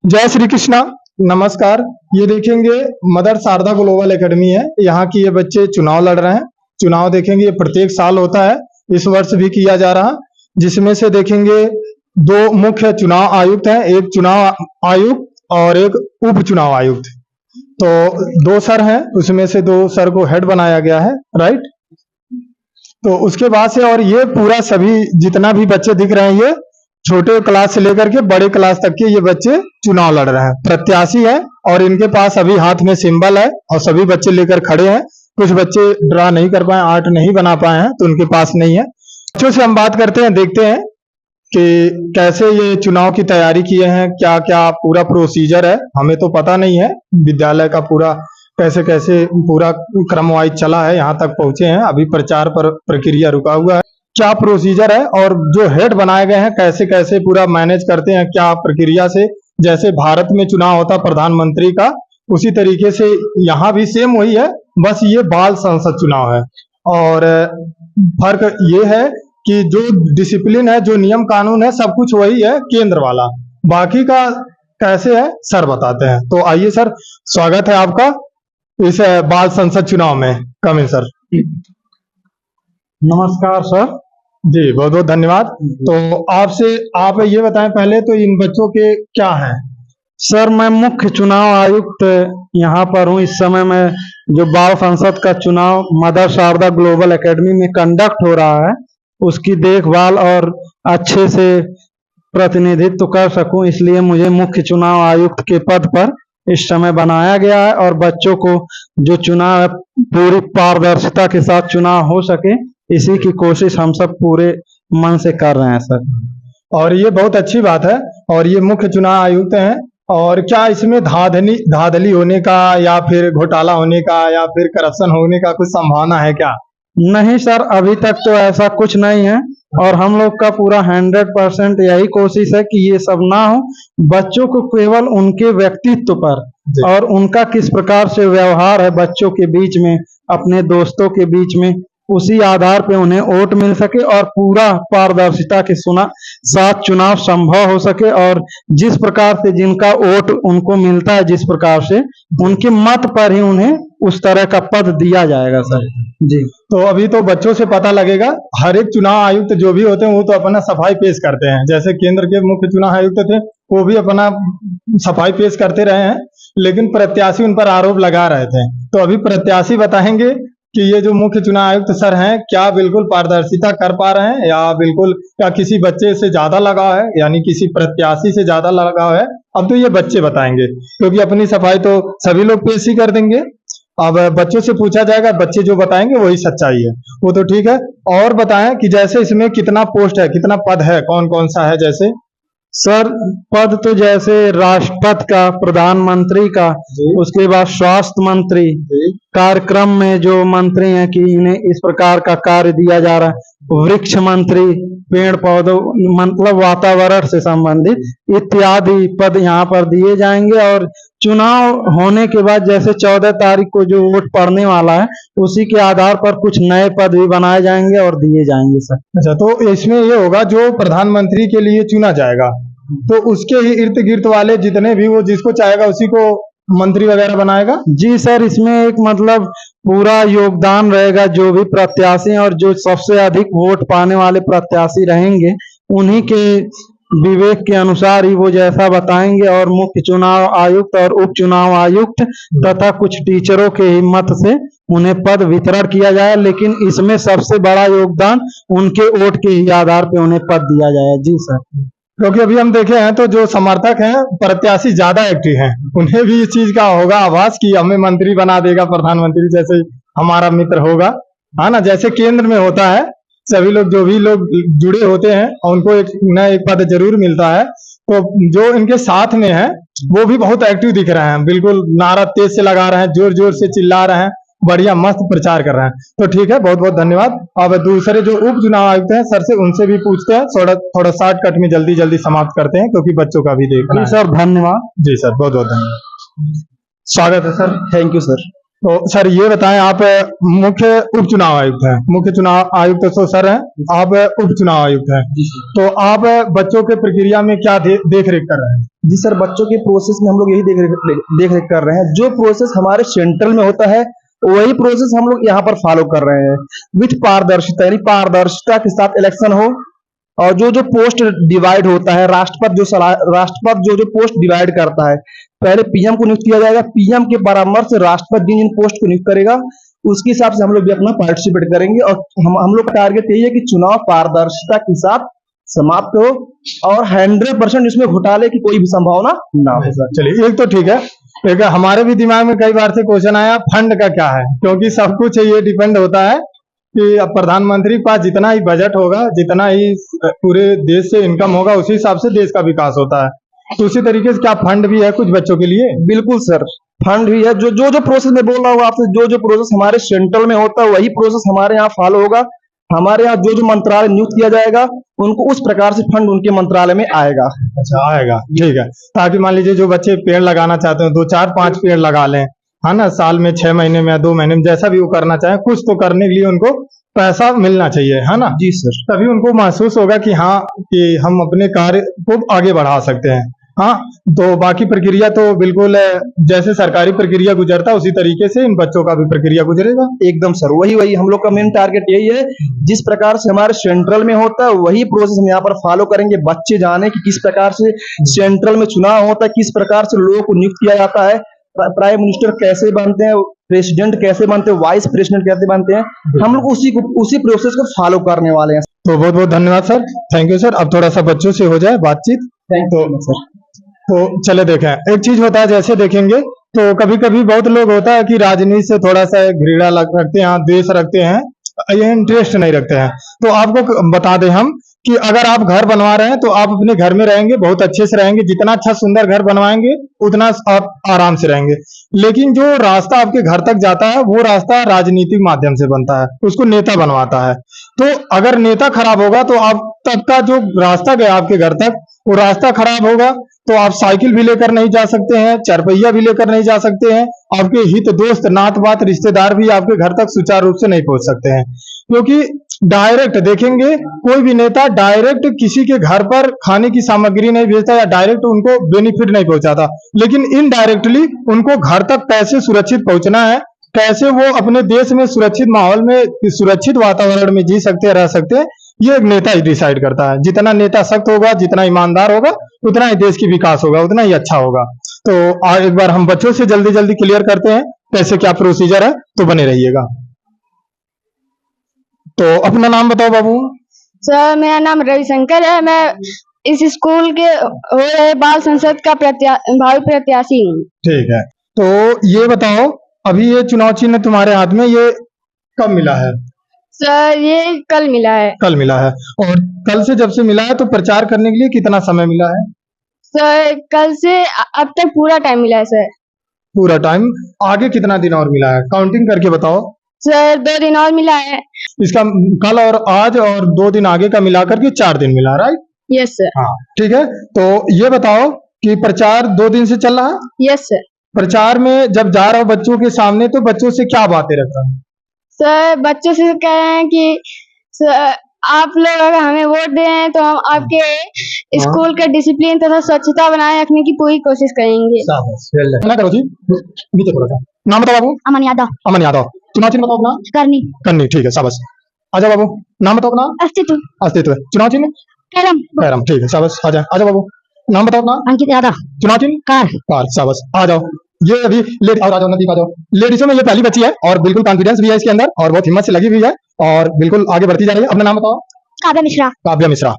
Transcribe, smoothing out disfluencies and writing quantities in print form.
जय श्री कृष्णा। नमस्कार। ये देखेंगे मदर शारदा ग्लोबल एकेडमी है। यहाँ की ये बच्चे चुनाव लड़ रहे हैं। चुनाव देखेंगे ये प्रत्येक साल होता है, इस वर्ष भी किया जा रहा, जिसमें से देखेंगे दो मुख्य चुनाव आयुक्त हैं, एक चुनाव आयुक्त और एक उप चुनाव आयुक्त। तो दो सर हैं, उसमें से दो सर को हेड बनाया गया है, राइट। तो उसके बाद से और ये पूरा सभी जितना भी बच्चे दिख रहे हैं, ये छोटे क्लास से लेकर के बड़े क्लास तक के ये बच्चे चुनाव लड़ रहे हैं, प्रत्याशी है। और इनके पास अभी हाथ में सिंबल है और सभी बच्चे लेकर खड़े हैं। कुछ बच्चे ड्रा नहीं कर पाए, आर्ट नहीं बना पाए हैं, तो उनके पास नहीं है। बच्चों से हम बात करते हैं, देखते हैं कि कैसे ये चुनाव की तैयारी किए हैं, क्या क्या पूरा प्रोसीजर है। हमें तो पता नहीं है विद्यालय का पूरा कैसे कैसे पूरा क्रम वाइज चला है, यहाँ तक पहुंचे हैं। अभी प्रचार पर प्रक्रिया रुका हुआ है, क्या प्रोसीजर है और जो हेड बनाए गए हैं कैसे कैसे पूरा मैनेज करते हैं, क्या प्रक्रिया से। जैसे भारत में चुनाव होता प्रधानमंत्री का, उसी तरीके से यहाँ भी सेम वही है, बस ये बाल संसद चुनाव है। और फर्क ये है कि जो डिसिप्लिन है, जो नियम कानून है, सब कुछ वही है केंद्र वाला। बाकी का कैसे है सर बताते हैं। तो आइए सर, स्वागत है आपका इस बाल संसद चुनाव में। कम इन सर। नमस्कार सर। जी बहुत बहुत धन्यवाद। तो आपसे आप ये बताएं पहले, तो इन बच्चों के क्या हैं। सर मैं मुख्य चुनाव आयुक्त यहाँ पर हूँ। इस समय मैं जो बाल संसद का चुनाव मदर शारदा ग्लोबल एकेडमी में कंडक्ट हो रहा है, उसकी देखभाल और अच्छे से प्रतिनिधित्व कर सकूं, इसलिए मुझे मुख्य चुनाव आयुक्त के पद पर इस समय बनाया गया है। और बच्चों को जो चुनाव है पूरी पारदर्शिता के साथ चुनाव हो सके, इसी की कोशिश हम सब पूरे मन से कर रहे हैं सर। और ये बहुत अच्छी बात है। और ये मुख्य चुनाव आयुक्त हैं, और क्या इसमें धांधली होने का या फिर घोटाला होने का या फिर करप्शन होने का कुछ संभावना है क्या। नहीं सर, अभी तक तो ऐसा कुछ नहीं है। और हम लोग का पूरा 100% यही कोशिश है कि ये सब ना हो। बच्चों को केवल उनके व्यक्तित्व पर और उनका किस प्रकार से व्यवहार है बच्चों के बीच में, अपने दोस्तों के बीच में, उसी आधार पे उन्हें वोट मिल सके और पूरा पारदर्शिता के साथ चुनाव संभव हो सके। और जिस प्रकार से जिनका वोट उनको मिलता है, जिस प्रकार से उनके मत पर ही उन्हें उस तरह का पद दिया जाएगा सर। जी। तो अभी तो बच्चों से पता लगेगा। हर एक चुनाव आयुक्त जो भी होते हैं वो तो अपना सफाई पेश करते हैं। जैसे केंद्र के मुख्य चुनाव आयुक्त थे, वो भी अपना सफाई पेश करते रहे हैं, लेकिन प्रत्याशी उन पर आरोप लगा रहे थे। तो अभी प्रत्याशी बताएंगे कि ये जो मुख्य चुनाव आयुक्त सर हैं, क्या बिल्कुल पारदर्शिता कर पा रहे हैं या बिल्कुल क्या किसी बच्चे से ज्यादा लगाव है, यानी किसी प्रत्याशी से ज्यादा लगाव है। अब तो ये बच्चे बताएंगे, क्योंकि अपनी सफाई तो सभी लोग पेश ही कर देंगे। अब बच्चों से पूछा जाएगा, बच्चे जो बताएंगे वही सच्चाई है, वो तो ठीक है। और बताएं कि जैसे इसमें कितना पोस्ट है, कितना पद है, कौन कौन सा है। जैसे सर पद तो जैसे राष्ट्रपति का, प्रधानमंत्री का, उसके बाद स्वास्थ्य मंत्री, कार्यक्रम में जो मंत्री हैं कि इन्हें इस प्रकार का कार्य दिया जा रहा है, वृक्ष मंत्री, पेड़ पौधों मतलब वातावरण से संबंधित इत्यादि पद यहाँ पर दिए जाएंगे। और चुनाव होने के बाद जैसे 14 तारीख को जो वोट पड़ने वाला है, उसी के आधार पर कुछ नए पद भी बनाए जाएंगे और दिए जाएंगे सर। अच्छा, तो इसमें ये होगा जो प्रधानमंत्री के लिए चुना जाएगा, तो उसके ही इर्द गिर्द वाले जितने भी, वो जिसको चाहेगा उसी को मंत्री वगैरह बनाएगा। जी सर, इसमें एक मतलब पूरा योगदान रहेगा। जो भी प्रत्याशी और जो सबसे अधिक वोट पाने वाले प्रत्याशी रहेंगे, उन्हीं के विवेक के अनुसार ही वो जैसा बताएंगे। और मुख्य चुनाव आयुक्त और उप चुनाव आयुक्त तथा कुछ टीचरों के हिम्मत से उन्हें पद वितरण किया जाए, लेकिन इसमें सबसे बड़ा योगदान उनके वोट के ही आधार पे उन्हें पद दिया जाए। जी सर। क्योंकि अभी हम देखे हैं तो जो समर्थक हैं, प्रत्याशी ज्यादा एक्टिव हैं, उन्हें भी इस चीज का होगा आभास कि हमें मंत्री बना देगा प्रधानमंत्री, जैसे हमारा मित्र होगा, है ना। जैसे केंद्र में होता है, सभी लोग जो भी लोग जुड़े होते हैं उनको एक न एक पद जरूर मिलता है। तो जो इनके साथ में है वो भी बहुत एक्टिव दिख रहे हैं, बिल्कुल नारा तेज से लगा रहे हैं, जोर जोर से चिल्ला रहे हैं, बढ़िया मस्त प्रचार कर रहे हैं। तो ठीक है, बहुत बहुत धन्यवाद। अब दूसरे जो उप चुनाव आयुक्त हैं सर से, उनसे भी पूछते हैं। थोड़ा शॉर्टकट में जल्दी जल्दी समाप्त करते हैं, क्योंकि बच्चों का भी देखना है। सर धन्यवाद। जी सर, बहुत बहुत धन्यवाद। स्वागत है सर। Thank you sir. तो सर ये बताएं, आप मुख्य उप चुनाव आयुक्त हैं, मुख्य चुनाव आयुक्त तो सर हैं, आप उप चुनाव आयुक्त हैं, तो आप बच्चों के प्रक्रिया में क्या देख रेख कर रहे हैं? जी सर, बच्चों के प्रोसेस में हम लोग यही देख रेख कर रहे हैं। जो प्रोसेस हमारे सेंट्रल में होता है वही प्रोसेस हम लोग यहाँ पर फॉलो कर रहे हैं, विथ पारदर्शिता, यानी पारदर्शिता के साथ इलेक्शन हो। और जो जो पोस्ट डिवाइड होता है, राष्ट्रपति जो पोस्ट डिवाइड करता है, पहले पीएम को नियुक्त किया जाएगा, पीएम के परामर्श से राष्ट्रपति जिन पोस्ट को नियुक्त करेगा उसके हिसाब से हम लोग भी अपना पार्टिसिपेट करेंगे। और हम लोग का टारगेट यही है कि चुनाव पारदर्शिता के साथ समाप्त हो और 100% इसमें घोटाले की कोई भी संभावना ना हो। चलिए, एक तो ठीक है, एक हमारे भी दिमाग में कई बार से क्वेश्चन आया, फंड का क्या है, क्योंकि सब कुछ ये डिपेंड होता है कि अब प्रधानमंत्री के पास जितना ही बजट होगा, जितना ही पूरे देश से इनकम होगा, उसी हिसाब से देश का विकास होता है। तो उसी तरीके से क्या फंड भी है कुछ बच्चों के लिए? बिल्कुल सर, फंड भी है। जो प्रोसेस मैं बोल रहा हूँ आपसे, जो प्रोसेस हमारे सेंट्रल में होता है वही प्रोसेस हमारे यहाँ फॉलो होगा। हमारे यहाँ जो मंत्रालय नियुक्त किया जाएगा उनको उस प्रकार से फंड उनके मंत्रालय में आएगा। अच्छा, आएगा, ठीक है। ताकि मान लीजिए जो बच्चे पेड़ लगाना चाहते हैं 2, 4, 5 पेड़ लगा लें, है ना, साल में 6 महीने में या 2 महीने में, जैसा भी वो करना चाहे, कुछ तो करने के लिए उनको पैसा मिलना चाहिए, है ना? जी सर। तभी उनको महसूस होगा कि हाँ, कि हम अपने कार्य को आगे बढ़ा सकते हैं। हाँ, तो बाकी प्रक्रिया तो बिल्कुल जैसे सरकारी प्रक्रिया गुजरता है उसी तरीके से इन बच्चों का भी प्रक्रिया गुजरेगा। एकदम सर, वही हम लोग का मेन टारगेट यही है। जिस प्रकार से हमारे सेंट्रल में होता है वही प्रोसेस हम यहाँ पर फॉलो करेंगे। बच्चे जाने कि किस प्रकार से सेंट्रल में चुनाव होता है, किस प्रकार से लोगों को नियुक्त किया जाता है, प्राइम मिनिस्टर कैसे बनते हैं, प्रेसिडेंट कैसे बनते हैं, वाइस प्रेसिडेंट कैसे बनते हैं, हम लोग उसी प्रोसेस को फॉलो करने वाले हैं। तो बहुत बहुत धन्यवाद सर, थैंक यू सर। अब थोड़ा सा बच्चों से हो जाए बातचीत। Thank you sir. तो चले देखें, एक चीज होता है, जैसे देखेंगे तो कभी कभी बहुत लोग होता है कि राजनीति से थोड़ा सा घृणा रखते हैं, द्वेष रखते हैं, ये इंटरेस्ट नहीं रखते हैं। तो आपको बता दें हम कि अगर आप घर बनवा रहे हैं तो आप अपने घर में रहेंगे, बहुत अच्छे से रहेंगे, जितना अच्छा सुंदर घर बनवाएंगे उतना आप आराम से रहेंगे। लेकिन जो रास्ता आपके घर तक जाता है वो रास्ता राजनीतिक माध्यम से बनता है, उसको नेता बनवाता है। तो अगर नेता खराब होगा तो आप तक का जो रास्ता गया आपके घर तक, वो रास्ता खराब होगा तो आप साइकिल भी लेकर नहीं जा सकते हैं, 4 पहिया भी लेकर नहीं जा सकते हैं, आपके हित दोस्त, नात बात, रिश्तेदार भी आपके घर तक सुचारू रूप से नहीं पहुंच सकते हैं। क्योंकि डायरेक्ट देखेंगे, कोई भी नेता डायरेक्ट किसी के घर पर खाने की सामग्री नहीं भेजता या डायरेक्ट उनको बेनिफिट नहीं पहुंचाता, लेकिन इनडायरेक्टली उनको घर तक कैसे सुरक्षित पहुंचना है, कैसे वो अपने देश में सुरक्षित माहौल में, सुरक्षित वातावरण में जी सकते हैं, रह सकते हैं, ये एक नेता ही डिसाइड करता है। जितना नेता सख्त होगा, जितना ईमानदार होगा, उतना ही देश की विकास होगा, उतना ही अच्छा होगा। तो आज एक बार हम बच्चों से जल्दी जल्दी क्लियर करते हैं कैसे क्या प्रोसीजर है, तो बने रहिएगा। तो अपना नाम बताओ बाबू। सर, मेरा नाम रविशंकर है। मैं इस स्कूल के हो रहे बाल संसद का भावी प्रत्याशी हूँ। ठीक है, तो ये बताओ, अभी ये चुनाव चिन्ह तुम्हारे हाथ में, ये कब मिला है? सर, ये कल मिला है। कल मिला है। और कल से जब से मिला है तो प्रचार करने के लिए कितना समय मिला है? सर, कल से अब तक पूरा टाइम मिला है सर। पूरा टाइम। आगे कितना दिन और मिला है, काउंटिंग करके बताओ। सर, 2 दिन और मिला है। इसका कल और आज और 2 दिन आगे का मिलाकर के 4 दिन मिला, राइट? Yes sir. हाँ, ठीक है। तो ये बताओ कि प्रचार 2 दिन से चल रहा है? Yes sir. प्रचार में जब जा रहा हो बच्चों के सामने तो बच्चों से क्या बातें रख रहा है? सर, बच्चों से कह रहे हैं कि सर, आप लोग अगर हमें वोट दे रहे हैं तो हम आपके स्कूल का डिसिप्लिन तथा स्वच्छता बनाए रखने की पूरी कोशिश करेंगे। ना करो जी, नीचे थोड़ा सा। नाम बताओ बाबू। अमन यादव। अमन यादव। चुनाव चिन्ह बताओ अपना। करनी। कन्नी, ठीक है, शाबाश। आजा बाबू, नाम बताओ अपना। अस्तित्व। अस्तित्व। चुनाव चिन्ह कैरम। कैरम, ठीक है, शाबाश। आजा आजा बाबू, नाम बताओ अपना। अंकित यादव। चुनाव चिन्ह कार। कार, शाबाश। आ जाओ, ये अभी लेडी, और आ जाओ नजदीक आ जाओ। लेडीजों में ये पहली बच्ची है और बिल्कुल कॉन्फिडेंस भी है इसके अंदर और बहुत हिम्मत से लगी हुई है और बिल्कुल आगे बढ़ती जा रही है। अपना नाम बताओ। काव्या मिश्रा। काव्या मिश्रा।